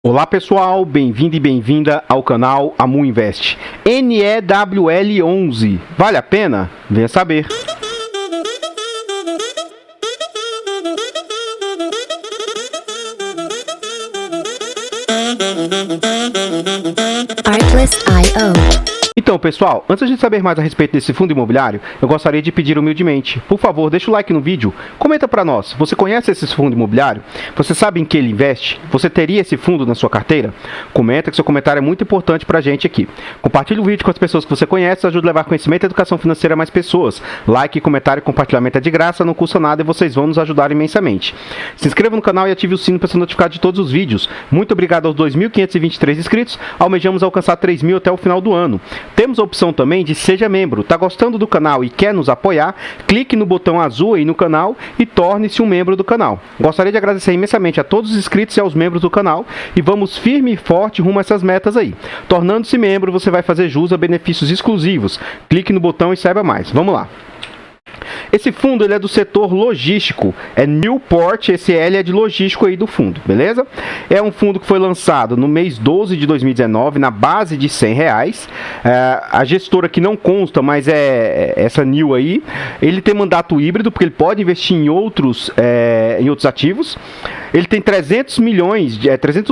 Olá pessoal, bem-vindo e bem-vinda ao canal Amu Invest. NEWL11, vale a pena? Venha saber. Artlist.io. Então, pessoal, antes de saber mais a respeito desse fundo imobiliário, eu gostaria de pedir humildemente, por favor, deixa o like no vídeo, comenta para nós, você conhece esse fundo imobiliário? Você sabe em que ele investe? Você teria esse fundo na sua carteira? Comenta, que seu comentário é muito importante para a gente aqui. Compartilhe o vídeo com as pessoas que você conhece, ajuda a levar conhecimento e educação financeira a mais pessoas. Like, comentário e compartilhamento é de graça, não custa nada e vocês vão nos ajudar imensamente. Se inscreva no canal e ative o sino para ser notificado de todos os vídeos. Muito obrigado aos 2.523 inscritos, almejamos alcançar 3.000 até o final do ano. Temos a opção também de seja membro. Tá gostando do canal e quer nos apoiar? Clique no botão azul aí no canal e torne-se um membro do canal. Gostaria de agradecer imensamente a todos os inscritos e aos membros do canal e vamos firme e forte rumo a essas metas aí. Tornando-se membro, você vai fazer jus a benefícios exclusivos. Clique no botão e saiba mais. Vamos lá. Esse fundo ele é do setor logístico, é Newport, esse L é de logístico aí do fundo, beleza? É um fundo que foi lançado no mês 12 de 2019, na base de R$100. A gestora que não consta, mas é essa New aí, ele tem mandato híbrido, porque ele pode investir em outros ativos. Ele tem 300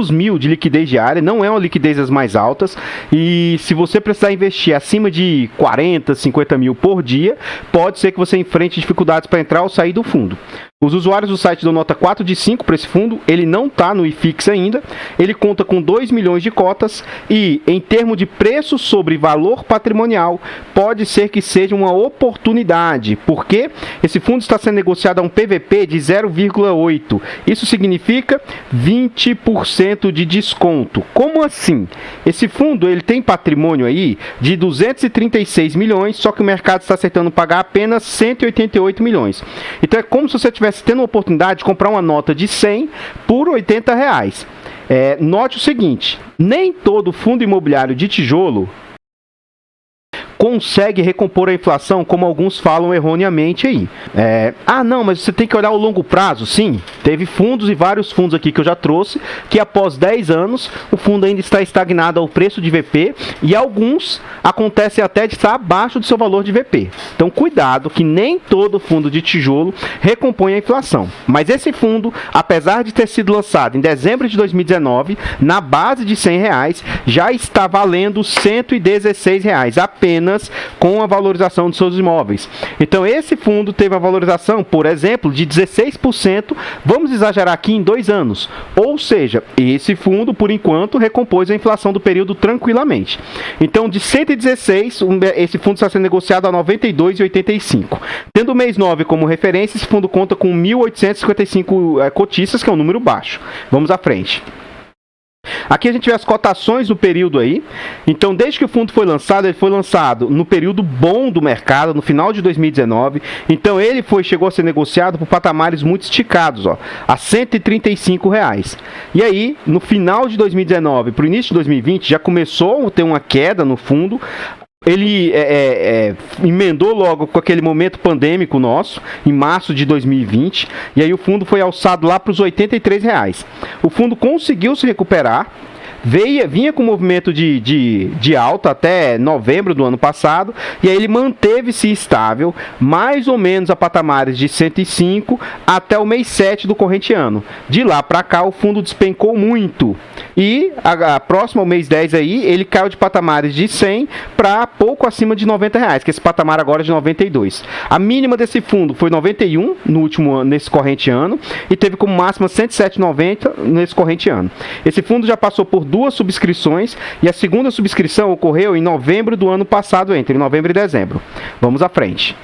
mil de liquidez diária, não é uma liquidez das mais altas, e se você precisar investir acima de 40, 50 mil por dia, pode ser que você enfrente dificuldades para entrar ou sair do fundo. Os usuários do site dão nota 4 de 5 para esse fundo, ele não está no IFIX ainda, ele conta com 2 milhões de cotas e, em termos de preço sobre valor patrimonial, pode ser que seja uma oportunidade, porque esse fundo está sendo negociado a um PVP de 0,8. Isso significa 20% de desconto. Como assim? Esse fundo ele tem patrimônio aí de 236 milhões, só que o mercado está aceitando pagar apenas 188 milhões. Então é como se você tivesse tendo a oportunidade de comprar uma nota de 100 por R$80. Note o seguinte, nem todo fundo imobiliário de tijolo consegue recompor a inflação, como alguns falam erroneamente aí. Não, mas você tem que olhar o longo prazo. Sim, teve fundos e vários fundos aqui que eu já trouxe, que após 10 anos, o fundo ainda está estagnado ao preço de VP, e alguns acontecem até de estar abaixo do seu valor de VP. Então, cuidado, que nem todo fundo de tijolo recompõe a inflação. Mas esse fundo, apesar de ter sido lançado em dezembro de 2019, na base de R$100, já está valendo R$116 apenas com a valorização de seus imóveis. Então esse fundo teve a valorização, por exemplo, de 16%, vamos exagerar aqui, em 2 anos. Ou seja, esse fundo, por enquanto, recompôs a inflação do período tranquilamente. Então de 116, esse fundo está sendo negociado a 92,85. Tendo o mês 9 como referência, esse fundo conta com 1.855 cotistas, que é um número baixo. Vamos à frente. Aqui a gente vê as cotações do período aí. Então, desde que o fundo foi lançado, ele foi lançado no período bom do mercado, no final de 2019. Então, ele chegou a ser negociado por patamares muito esticados, ó, a R$135. E aí, no final de 2019 para o início de 2020, já começou a ter uma queda no fundo. Ele emendou logo com aquele momento pandêmico nosso, em março de 2020, e aí o fundo foi alçado lá para os R$83. O fundo conseguiu se recuperar, vinha com movimento de alta até novembro do ano passado, e aí ele manteve-se estável, mais ou menos a patamares de 105 até o mês 7 do corrente ano. De lá para cá o fundo despencou muito, e a próxima ao mês 10 aí, ele caiu de patamares de 100 para pouco acima de R$90, que esse patamar agora é de 92. A mínima desse fundo foi 91 no último ano, nesse corrente ano, e teve como máxima 107,90 nesse corrente ano. Esse fundo já passou por 2 subscrições, e a segunda subscrição ocorreu em novembro do ano passado, entre novembro e dezembro. Vamos à frente.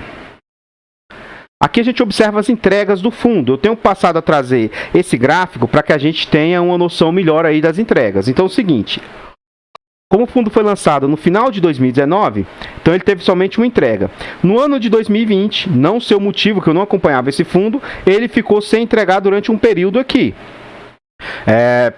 Aqui a gente observa as entregas do fundo. Eu tenho passado a trazer esse gráfico para que a gente tenha uma noção melhor aí das entregas. Então é o seguinte, como o fundo foi lançado no final de 2019, então ele teve somente uma entrega. No ano de 2020, não sei o motivo que eu não acompanhava esse fundo, ele ficou sem entregar durante um período aqui.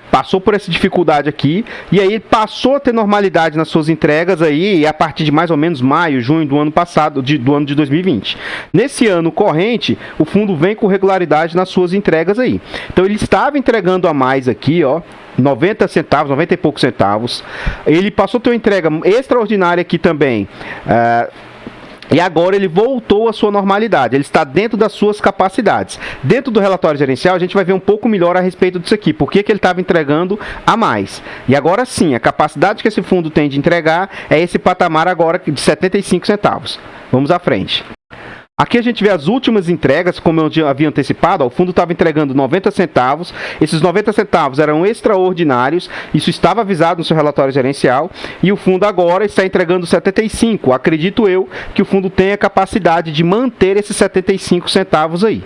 Passou por essa dificuldade aqui, e aí passou a ter normalidade nas suas entregas aí a partir de mais ou menos maio, junho do ano passado, do ano de 2020. Nesse ano corrente, o fundo vem com regularidade nas suas entregas aí. Então ele estava entregando a mais aqui, ó, 90 centavos, 90 e poucos centavos. Ele passou a ter uma entrega extraordinária aqui também. E agora ele voltou à sua normalidade, ele está dentro das suas capacidades. Dentro do relatório gerencial, a gente vai ver um pouco melhor a respeito disso aqui, por que ele estava entregando a mais. E agora sim, a capacidade que esse fundo tem de entregar é esse patamar agora de 75 centavos. Vamos à frente. Aqui a gente vê as últimas entregas, como eu já havia antecipado, o fundo estava entregando 90 centavos, esses 90 centavos eram extraordinários, isso estava avisado no seu relatório gerencial, e o fundo agora está entregando 75, acredito eu que o fundo tenha capacidade de manter esses 75 centavos aí.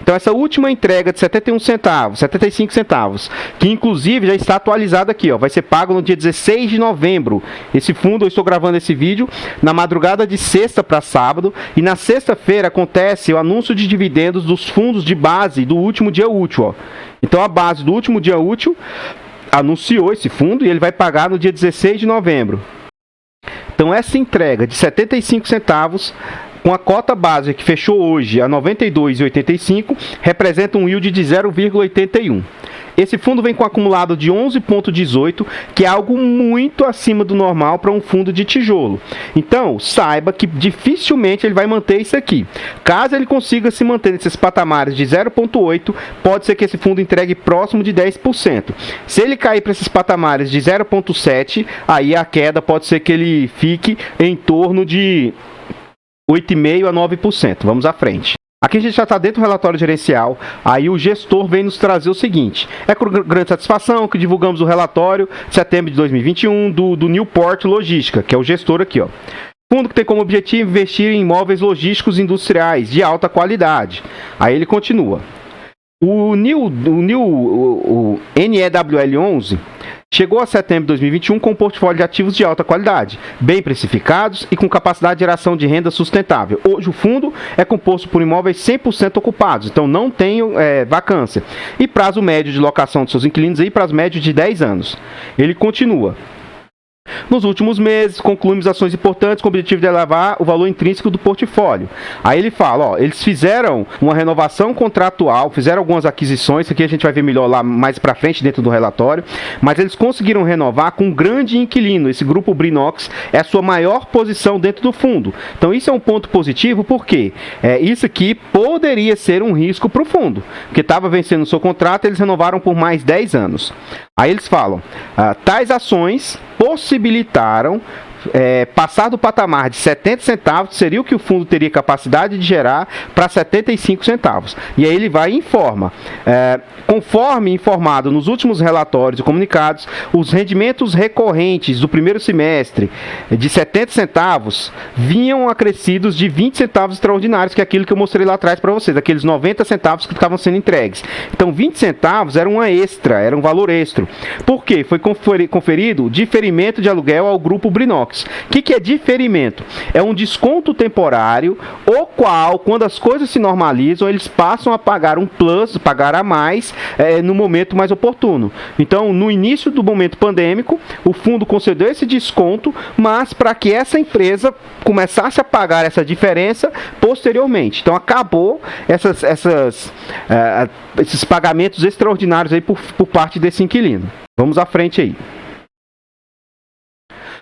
Então essa última entrega de 71 centavos, 75 centavos, que inclusive já está atualizado aqui, ó, vai ser pago no dia 16 de novembro, esse fundo, eu estou gravando esse vídeo na madrugada de sexta para sábado, e na sexta-feira acontece o anúncio de dividendos dos fundos de base do último dia útil. Ó. Então a base do último dia útil anunciou esse fundo e ele vai pagar no dia 16 de novembro. Então essa entrega de 75 centavos com a cota base que fechou hoje a 92,85 representa um yield de 0,81. Esse fundo vem com um acumulado de 11,18, que é algo muito acima do normal para um fundo de tijolo. Então, saiba que dificilmente ele vai manter isso aqui. Caso ele consiga se manter nesses patamares de 0,8, pode ser que esse fundo entregue próximo de 10%. Se ele cair para esses patamares de 0,7, aí a queda pode ser que ele fique em torno de 8,5% a 9%. Vamos à frente. Aqui a gente já está dentro do relatório gerencial, aí o gestor vem nos trazer o seguinte, é com grande satisfação que divulgamos o relatório de setembro de 2021 do Newport Logística, que é o gestor aqui, ó. Fundo que tem como objetivo investir em imóveis logísticos industriais de alta qualidade. Aí ele continua. O NEWL11 chegou a setembro de 2021 com um portfólio de ativos de alta qualidade, bem precificados e com capacidade de geração de renda sustentável. Hoje o fundo é composto por imóveis 100% ocupados, então não tem vacância. E prazo médio de locação de seus inquilinos aí, prazo médio de 10 anos. Ele continua. Nos últimos meses, concluímos ações importantes com o objetivo de elevar o valor intrínseco do portfólio. Aí ele fala, ó, eles fizeram uma renovação contratual, fizeram algumas aquisições, isso aqui a gente vai ver melhor lá mais pra frente dentro do relatório, mas eles conseguiram renovar com um grande inquilino. Esse grupo Brinox é a sua maior posição dentro do fundo. Então isso é um ponto positivo, porque isso aqui poderia ser um risco para o fundo, porque estava vencendo o seu contrato, eles renovaram por mais 10 anos. Aí eles falam, tais ações possibilitaram passar do patamar de 70 centavos, seria o que o fundo teria capacidade de gerar, para 75 centavos. E aí ele vai e informa. Conforme informado nos últimos relatórios e comunicados, os rendimentos recorrentes do primeiro semestre de 70 centavos vinham acrescidos de 20 centavos extraordinários, que é aquilo que eu mostrei lá atrás para vocês, aqueles 90 centavos que estavam sendo entregues. Então 20 centavos era uma extra, era um valor extra. Por quê? Foi conferido diferimento de aluguel ao grupo Brinox. O que é diferimento? É um desconto temporário, o qual, quando as coisas se normalizam, eles passam a pagar um plus, pagar a mais, no momento mais oportuno. Então, no início do momento pandêmico, o fundo concedeu esse desconto, mas para que essa empresa começasse a pagar essa diferença posteriormente. Então, acabou esses pagamentos extraordinários aí por parte desse inquilino. Vamos à frente aí.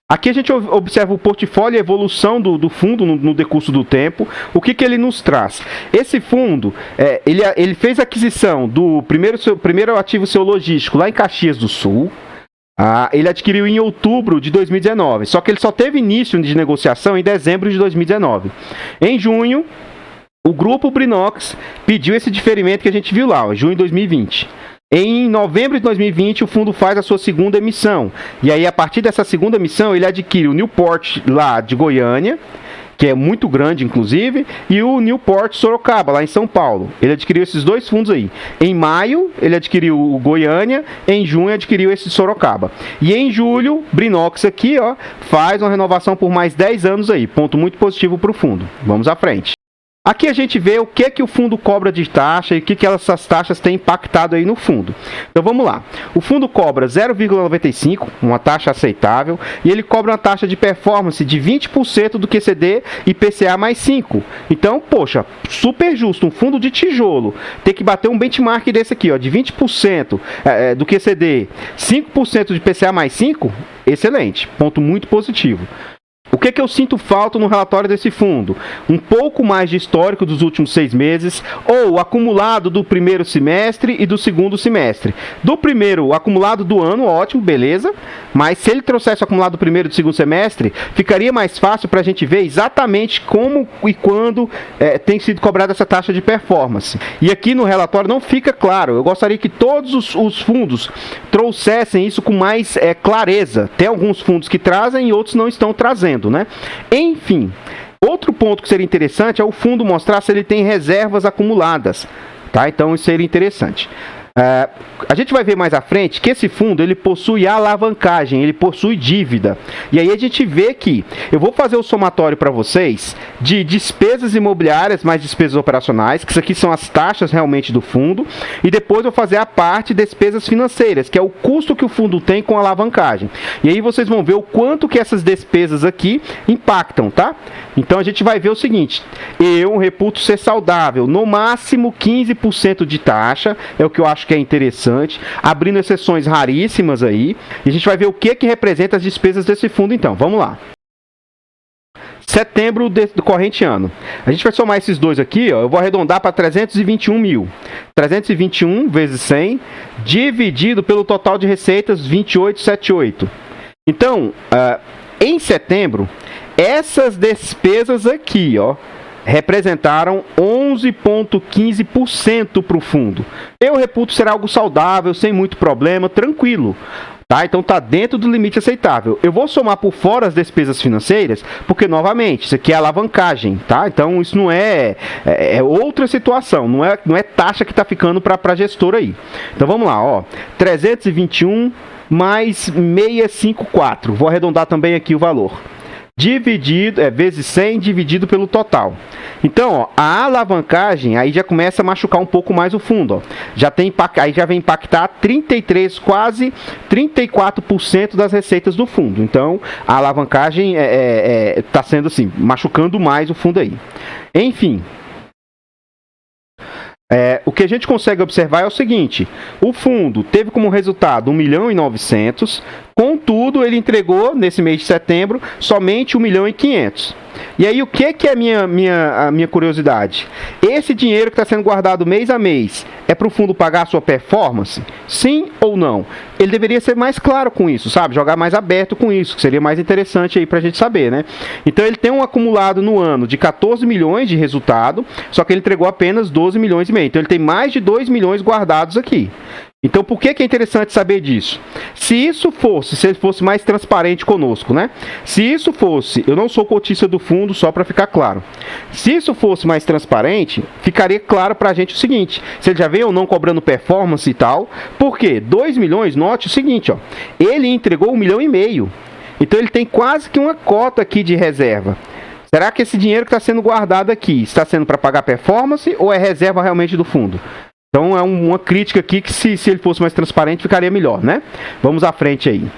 Aqui a gente observa o portfólio e a evolução do fundo no decurso do tempo. O que ele nos traz? Esse fundo, ele fez a aquisição do primeiro ativo seu logístico lá em Caxias do Sul. Ele adquiriu em outubro de 2019, só que ele só teve início de negociação em dezembro de 2019. Em junho, o grupo Brinox pediu esse diferimento que a gente viu lá, junho de 2020. Em novembro de 2020, o fundo faz a sua segunda emissão. E aí, a partir dessa segunda emissão, ele adquire o Newport lá de Goiânia, que é muito grande, inclusive, e o Newport Sorocaba, lá em São Paulo. Ele adquiriu esses dois fundos aí. Em maio, ele adquiriu o Goiânia, em junho, adquiriu esse Sorocaba. E em julho, Brinox aqui, ó, faz uma renovação por mais 10 anos aí. Ponto muito positivo para o fundo. Vamos à frente. Aqui a gente vê o que o fundo cobra de taxa e o que essas taxas têm impactado aí no fundo. Então vamos lá. O fundo cobra 0,95, uma taxa aceitável, e ele cobra uma taxa de performance de 20% do QCD e PCA mais 5. Então, poxa, super justo. Um fundo de tijolo ter que bater um benchmark desse aqui, ó, de 20% do QCD, 5% de PCA mais 5, excelente. Ponto muito positivo. O que eu sinto falta no relatório desse fundo? Um pouco mais de histórico dos últimos 6 meses, ou acumulado do primeiro semestre e do segundo semestre. Do primeiro, o acumulado do ano, ótimo, beleza. Mas se ele trouxesse o acumulado do primeiro e do segundo semestre, ficaria mais fácil para a gente ver exatamente como e quando tem sido cobrada essa taxa de performance. E aqui no relatório não fica claro. Eu gostaria que todos os fundos trouxessem isso com mais clareza. Tem alguns fundos que trazem e outros não estão trazendo, né? Enfim, outro ponto que seria interessante é o fundo mostrar se ele tem reservas acumuladas, tá? Então isso seria interessante. A gente vai ver mais à frente que esse fundo ele possui alavancagem, ele possui dívida. E aí a gente vê que eu vou fazer o somatório para vocês de despesas imobiliárias mais despesas operacionais, que isso aqui são as taxas realmente do fundo, e depois eu vou fazer a parte de despesas financeiras, que é o custo que o fundo tem com alavancagem. E aí vocês vão ver o quanto que essas despesas aqui impactam, tá? Então a gente vai ver o seguinte: eu reputo ser saudável, no máximo 15% de taxa, é o que eu acho que é interessante, abrindo exceções raríssimas aí, e a gente vai ver o que representa as despesas desse fundo então. Vamos lá. Setembro do corrente ano. A gente vai somar esses dois aqui, ó, eu vou arredondar para 321 mil. 321 vezes 100, dividido pelo total de receitas, 2878. Então, em setembro, essas despesas aqui, ó, representaram 11,15% para o fundo. Eu reputo ser algo saudável, sem muito problema, tranquilo. Tá? Então está dentro do limite aceitável. Eu vou somar por fora as despesas financeiras, porque, novamente, isso aqui é alavancagem. Tá? Então isso não é outra situação, não é taxa que está ficando para a gestora aí. Então vamos lá, ó, 321 mais 654. Vou arredondar também aqui o valor. Dividido, vezes 100 dividido pelo total. Então, ó, a alavancagem aí já começa a machucar um pouco mais o fundo, ó. Aí já vem impactar 33, quase 34% das receitas do fundo. Então, a alavancagem está sendo assim, machucando mais o fundo aí. Enfim, o que a gente consegue observar é o seguinte: o fundo teve como resultado 1.900.000, contudo ele entregou nesse mês de setembro somente 1.500.000. E aí o que é a minha curiosidade? Esse dinheiro que está sendo guardado mês a mês é para o fundo pagar a sua performance? Sim ou não? Ele deveria ser mais claro com isso, sabe? Jogar mais aberto com isso, que seria mais interessante aí para a gente saber, né? Então ele tem um acumulado no ano de 14 milhões de resultado, só que ele entregou apenas 12 milhões e meio. Então ele tem mais de 2 milhões guardados aqui. Então, por que é interessante saber disso? Se ele fosse mais transparente conosco, né? Se isso fosse, eu não sou cotista do fundo, só para ficar claro. Se isso fosse mais transparente, ficaria claro para a gente o seguinte: se ele já veio ou não cobrando performance e tal. Por quê? 2 milhões, note o seguinte, ó, ele entregou 1,5 milhão. Então, ele tem quase que uma cota aqui de reserva. Será que esse dinheiro que está sendo guardado aqui está sendo para pagar performance ou é reserva realmente do fundo? Então é uma crítica aqui que se ele fosse mais transparente ficaria melhor, né? Vamos à frente aí.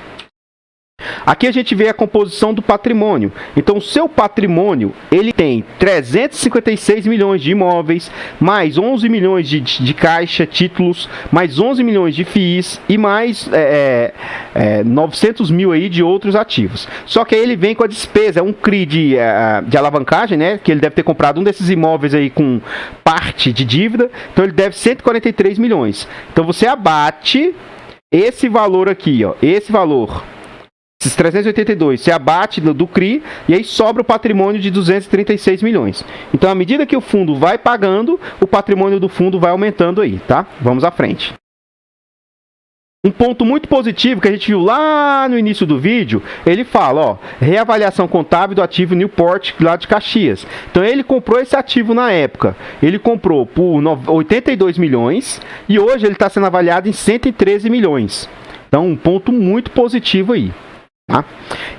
Aqui a gente vê a composição do patrimônio. Então o seu patrimônio, ele tem 356 milhões de imóveis, mais 11 milhões de caixa, títulos, mais 11 milhões de FIIs e mais 900 mil aí de outros ativos. Só que aí ele vem com a despesa, um CRI de alavancagem, né? Que ele deve ter comprado um desses imóveis aí com parte de dívida, então ele deve 143 milhões. Então você abate esse valor aqui, ó, esse valor, esses 382, você abate do CRI e aí sobra o patrimônio de 236 milhões. Então, à medida que o fundo vai pagando, o patrimônio do fundo vai aumentando aí, tá? Vamos à frente. Um ponto muito positivo que a gente viu lá no início do vídeo, ele fala, ó, reavaliação contábil do ativo Newport, lá de Caxias. Então, ele comprou esse ativo na época. Ele comprou por 82 milhões e hoje ele está sendo avaliado em 113 milhões. Então, um ponto muito positivo aí. Tá?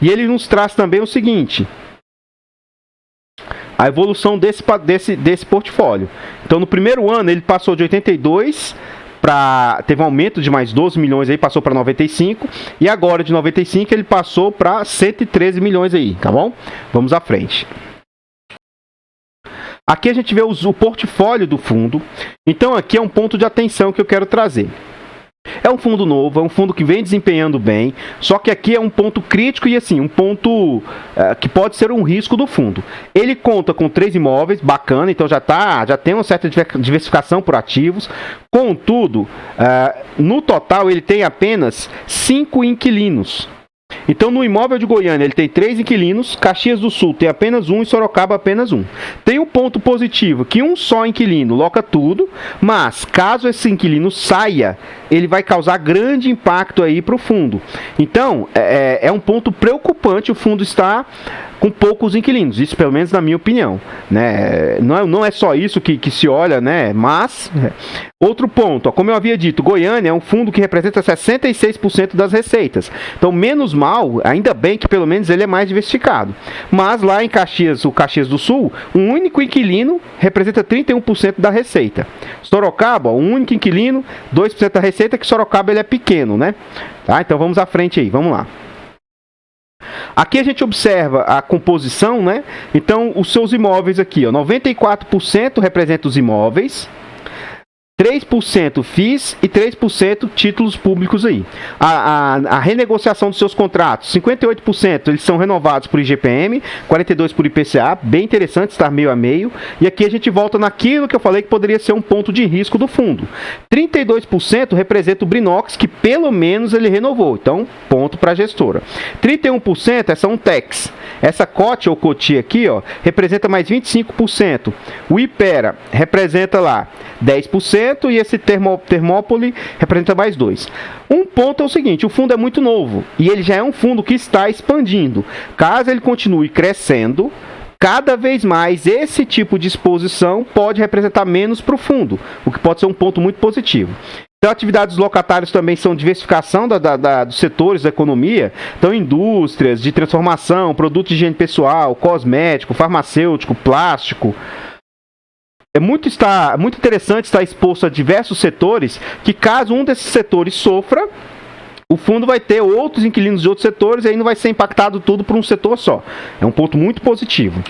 E ele nos traz também o seguinte: a evolução desse portfólio. Então, no primeiro ano, ele passou de 82 teve um aumento de mais 12 milhões aí, passou para 95, e agora de 95 ele passou para 113 milhões aí, tá bom? Vamos à frente. Aqui a gente vê o portfólio do fundo. Então aqui é um ponto de atenção que eu quero trazer. É um fundo novo, é um fundo que vem desempenhando bem, só que aqui é um ponto crítico e assim, um ponto que pode ser um risco do fundo. Ele conta com 3 imóveis, bacana, então já tem uma certa diversificação por ativos. Contudo, no total ele tem apenas 5 inquilinos. Então, no imóvel de Goiânia, ele tem 3 inquilinos, Caxias do Sul tem apenas 1 e Sorocaba apenas 1. Tem um ponto positivo, que um só inquilino loca tudo, mas caso esse inquilino saia, ele vai causar grande impacto aí para o fundo. Então, é um ponto preocupante o fundo estar com poucos inquilinos, isso pelo menos na minha opinião, né? Não é só isso que se olha, né? Mas, outro ponto, como eu havia dito, Goiânia é um fundo que representa 66% das receitas, então menos mal, ainda bem que pelo menos ele é mais diversificado, mas lá em Caxias, o Caxias do Sul, um único inquilino representa 31% da receita. Sorocaba, um único inquilino, 2% da receita, que Sorocaba ele é pequeno, né? Tá? Então vamos à frente aí, vamos lá. Aqui a gente observa a composição, né? Então, os seus imóveis aqui, ó, 94% representa os imóveis, 3% FIIs e 3% títulos públicos aí. A renegociação dos seus contratos, 58% eles são renovados por IGPM, 42% por IPCA, bem interessante estar meio a meio. E aqui a gente volta naquilo que eu falei que poderia ser um ponto de risco do fundo. 32% representa o Brinox, que pelo menos ele renovou, então ponto para a gestora. 31% são Tex. Essa COT ou COTI aqui, ó, representa mais 25%. O Ipera representa lá 10%. E esse Termópoli representa mais 2%. Um ponto é o seguinte, o fundo é muito novo e ele já é um fundo que está expandindo. Caso ele continue crescendo, cada vez mais esse tipo de exposição pode representar menos para o fundo, o que pode ser um ponto muito positivo. Então, atividades locatárias também são diversificação dos setores da economia. Então, indústrias de transformação, produtos de higiene pessoal, cosmético, farmacêutico, plástico. É muito interessante estar exposto a diversos setores, que caso um desses setores sofra, o fundo vai ter outros inquilinos de outros setores e aí não vai ser impactado tudo por um setor só. É um ponto muito positivo.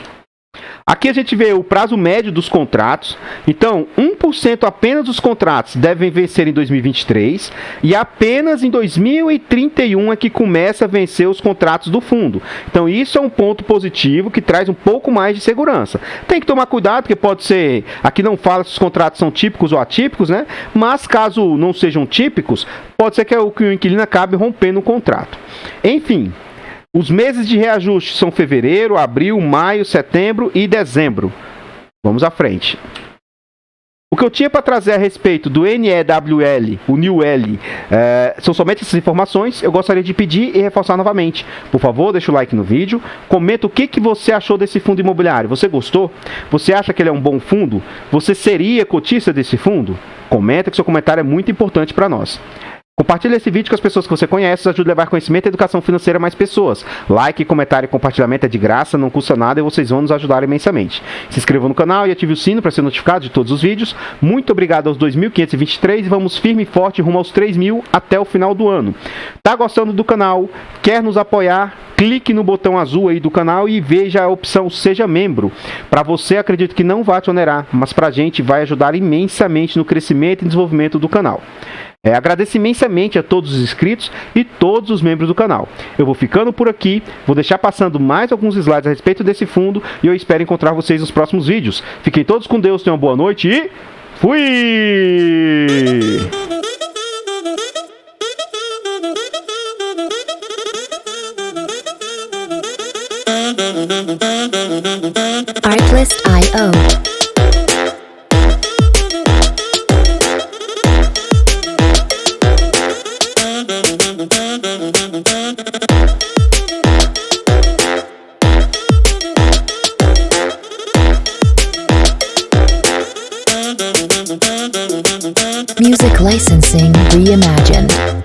Aqui a gente vê o prazo médio dos contratos. Então, 1% apenas dos contratos devem vencer em 2023 e apenas em 2031 é que começa a vencer os contratos do fundo. Então, isso é um ponto positivo que traz um pouco mais de segurança. Tem que tomar cuidado, porque pode ser... Aqui não fala se os contratos são típicos ou atípicos, né? Mas, caso não sejam típicos, pode ser que o inquilino acabe rompendo o contrato. Enfim... Os meses de reajuste são fevereiro, abril, maio, setembro e dezembro. Vamos à frente. O que eu tinha para trazer a respeito do NEWL, o New L, são somente essas informações. Eu gostaria de pedir e reforçar novamente. Por favor, deixa o like no vídeo. Comenta o que você achou desse fundo imobiliário. Você gostou? Você acha que ele é um bom fundo? Você seria cotista desse fundo? Comenta, que seu comentário é muito importante para nós. Compartilhe esse vídeo com as pessoas que você conhece, isso ajuda a levar conhecimento e educação financeira a mais pessoas. Like, comentário e compartilhamento é de graça, não custa nada e vocês vão nos ajudar imensamente. Se inscreva no canal e ative o sino para ser notificado de todos os vídeos. Muito obrigado aos 2.523 e vamos firme e forte rumo aos 3.000 até o final do ano. Tá gostando do canal? Quer nos apoiar? Clique no botão azul aí do canal e veja a opção Seja Membro. Para você, acredito que não vai te onerar, mas para a gente vai ajudar imensamente no crescimento e desenvolvimento do canal. Agradeço imensamente a todos os inscritos e todos os membros do canal. Eu vou ficando por aqui, vou deixar passando mais alguns slides a respeito desse fundo e eu espero encontrar vocês nos próximos vídeos. Fiquem todos com Deus, tenham uma boa noite e fui! Artlist.io Music licensing reimagined.